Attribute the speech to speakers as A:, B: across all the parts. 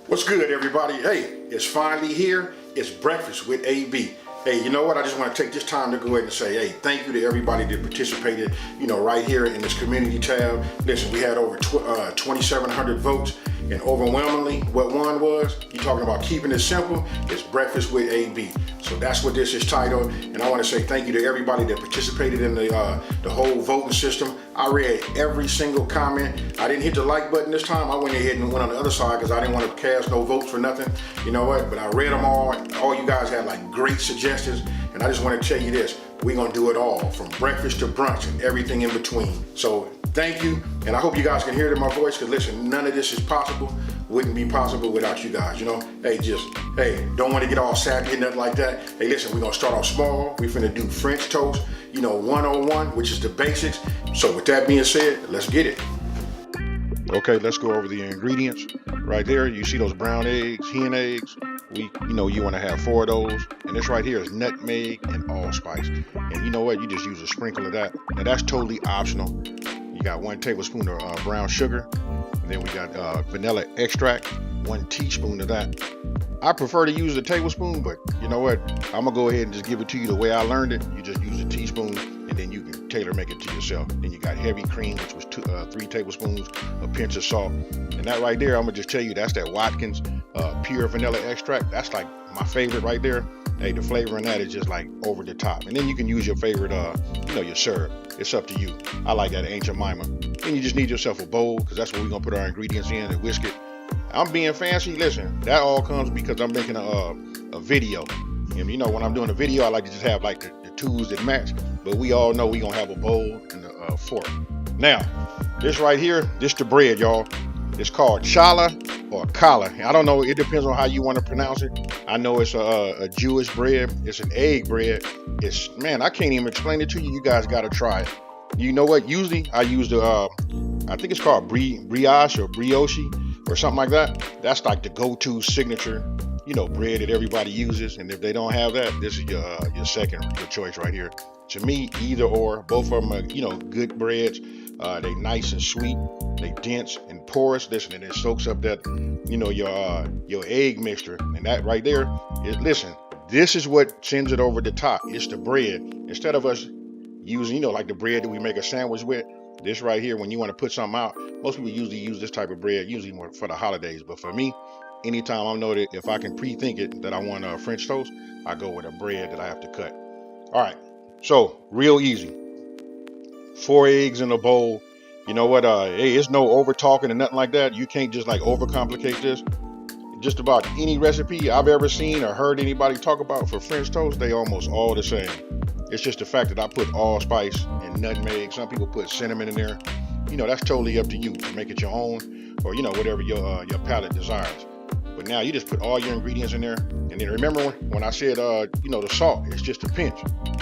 A: What's good, everybody? Hey, it's finally here. It's Breakfast with AB. Hey, you know what? I just want to take this time to go ahead and say, hey, thank you to everybody that participated, right here in this community tab. Listen, we had over 2,700 votes, and overwhelmingly, what won was, you're talking about keeping it simple, it's Breakfast with AB. So that's what this is titled, and I want to say thank you to everybody that participated in the whole voting system. I read every single comment. I didn't hit the like button this time. I went ahead and went on the other side because I didn't want to cast no votes for nothing. You know what? But I read them all. All you guys had like great suggestions, and I just want to tell you this. We're going to do it all, from breakfast to brunch and everything in between. So thank you, and I hope you guys can hear it in my voice, because listen, none of this is possible. Wouldn't be possible without you guys, Hey, don't want to get all sappy and nothing like that. Hey, listen, we're going to start off small. We're finna do French toast, 101, which is the basics. So with that being said, let's get it. Okay, let's go over the ingredients. Right there, you see those brown eggs, hen eggs. You want to have 4 of those. And this right here is nutmeg and allspice. And you know what? You just use a sprinkle of that. Now that's totally optional. You got 1 tablespoon of brown sugar. And then we got vanilla extract, 1 teaspoon of that. I prefer to use a tablespoon, but you know what? I'm gonna go ahead and just give it to you the way I learned it. You just use a teaspoon, and then you can tailor make it to yourself. Then you got heavy cream, which was 3 tablespoons, a pinch of salt. And that right there, I'm gonna just tell you, that's that Watkins pure vanilla extract. That's like my favorite right there. Hey, the flavor in that is just like over the top. And then you can use your favorite, your syrup. It's up to you. I like that Aunt Jemima. Then you just need yourself a bowl, because that's where we're gonna put our ingredients in and whisk it. I'm being fancy. Listen, that all comes because I'm making a video. And when I'm doing a video, I like to just have like the tools that match. But we all know we gonna have a bowl and a fork. Now, this right here, this the bread, y'all. It's called challah or challah. I don't know. It depends on how you want to pronounce it. I know it's a Jewish bread. It's an egg bread. I can't even explain it to you. You guys got to try it. You know what? Usually I use the, I think it's called brioche or brioche or something like that. That's like the go-to signature, bread that everybody uses. And if they don't have that, this is your second choice right here. To me, either or, both of them are, good breads. They nice and sweet. They dense and porous. Listen, and it soaks up that, your egg mixture. And that right there is, listen, this is what sends it over the top. It's the bread. Instead of us using, like the bread that we make a sandwich with, this right here, when you want to put something out, most people usually use this type of bread, usually more for the holidays. But for me, anytime I know that if I can pre-think it that I want a French toast, I go with a bread that I have to cut. All right, so real easy. 4 eggs in a bowl. You know what? Hey, it's no over talking and nothing like that. You can't just like overcomplicate this. Just about any recipe I've ever seen or heard anybody talk about for French toast, they almost all the same. It's just the fact that I put allspice and nutmeg. Some people put cinnamon in there. That's totally up to you to make it your own, or whatever your palate desires. But now you just put all your ingredients in there, and then remember when I said the salt, it's just a pinch.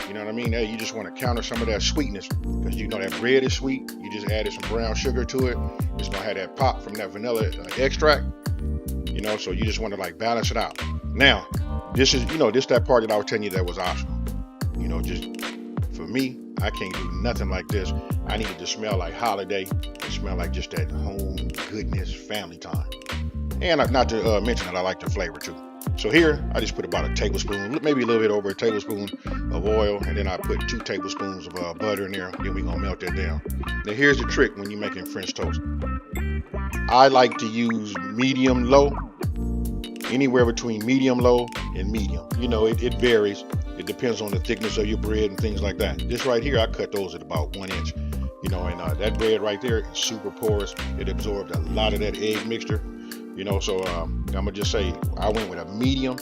A: You know what I mean? Hey, you just want to counter some of that sweetness, because that bread is sweet. You just added some brown sugar to it. It's gonna have that pop from that vanilla extract. So you just want to like balance it out. Now, this is that part that I was telling you that was optional. Just for me, I can't do nothing like this. I need it to smell like holiday, and smell like just that home goodness, family time. And not to mention that I like the flavor too. So here, I just put about a tablespoon, maybe a little bit over a tablespoon of oil, and then I put 2 tablespoons of butter in there. Then we're gonna melt that down. Now here's the trick when you're making French toast. I like to use medium low, anywhere between medium low and medium. It varies. It depends on the thickness of your bread and things like that. This right here, I cut those at about 1 inch. And that bread right there is super porous. It absorbed a lot of that egg mixture. So I'm gonna just say I went with a medium,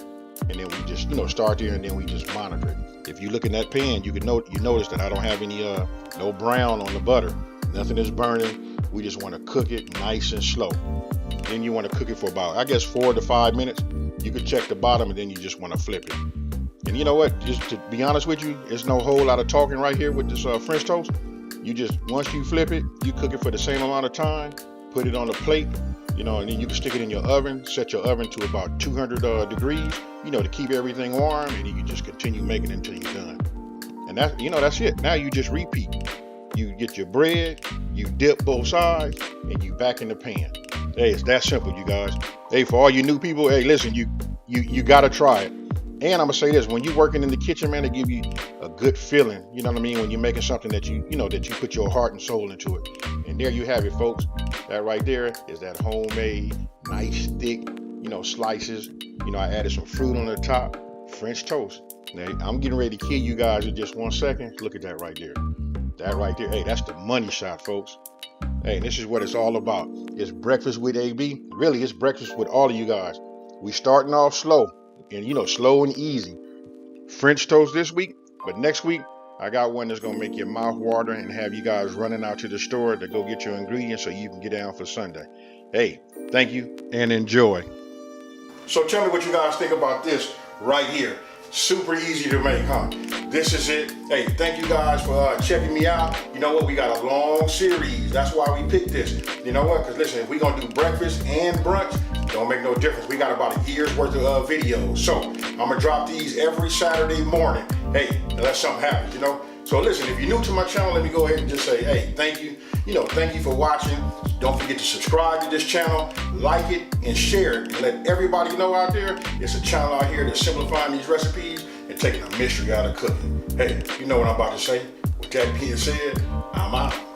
A: and then we just start there, and then we just monitor it. If you look in that pan, you notice that I don't have any no brown on the butter. Nothing is burning. We just want to cook it nice and slow. Then you want to cook it for about, I guess, 4 to 5 minutes. You could check the bottom, and then you just want to flip it. And you know what? Just to be honest with you, there's no whole lot of talking right here with this French toast. Once you flip it, you cook it for the same amount of time. Put it on a plate. And then you can stick it in your oven, set your oven to about 200 degrees, to keep everything warm, and you can just continue making it until you're done. And that's it. Now you just repeat. You get your bread, you dip both sides, and you back in the pan. Hey, it's that simple, you guys. Hey, for all you new people, hey, listen, you gotta try it. And I'm gonna say this: when you're working in the kitchen, man, it give you a good feeling. You know what I mean? When you're making something that that you put your heart and soul into it. And there you have it, folks. That right there is that homemade, nice, thick, slices. I added some fruit on the top, French toast. Now I'm getting ready to kill you guys in just 1 second. Look at that right there. That right there. Hey, that's the money shot, folks. Hey, this is what it's all about. It's breakfast with AB. Really, it's breakfast with all of you guys. We starting off slow and slow and easy. French toast this week, but next week I got one that's gonna make your mouth water and have you guys running out to the store to go get your ingredients so you can get down for Sunday. Hey, thank you and enjoy. So tell me what you guys think about this right here. Super easy to make, huh? This is it. Hey, thank you guys for checking me out. You know what? We got a long series. That's why we picked this. You know what? Because listen, if we're going to do breakfast and brunch, don't make no difference. We got about a year's worth of videos. So I'm going to drop these every Saturday morning. Hey, unless something happens, So listen, if you're new to my channel, let me go ahead and just say, hey, thank you. Thank you for watching. Don't forget to subscribe to this channel, like it, and share it. And let everybody know out there, it's a channel out here that's simplifying these recipes and taking a mystery out of cooking. Hey, you know what I'm about to say. With that being said, I'm out.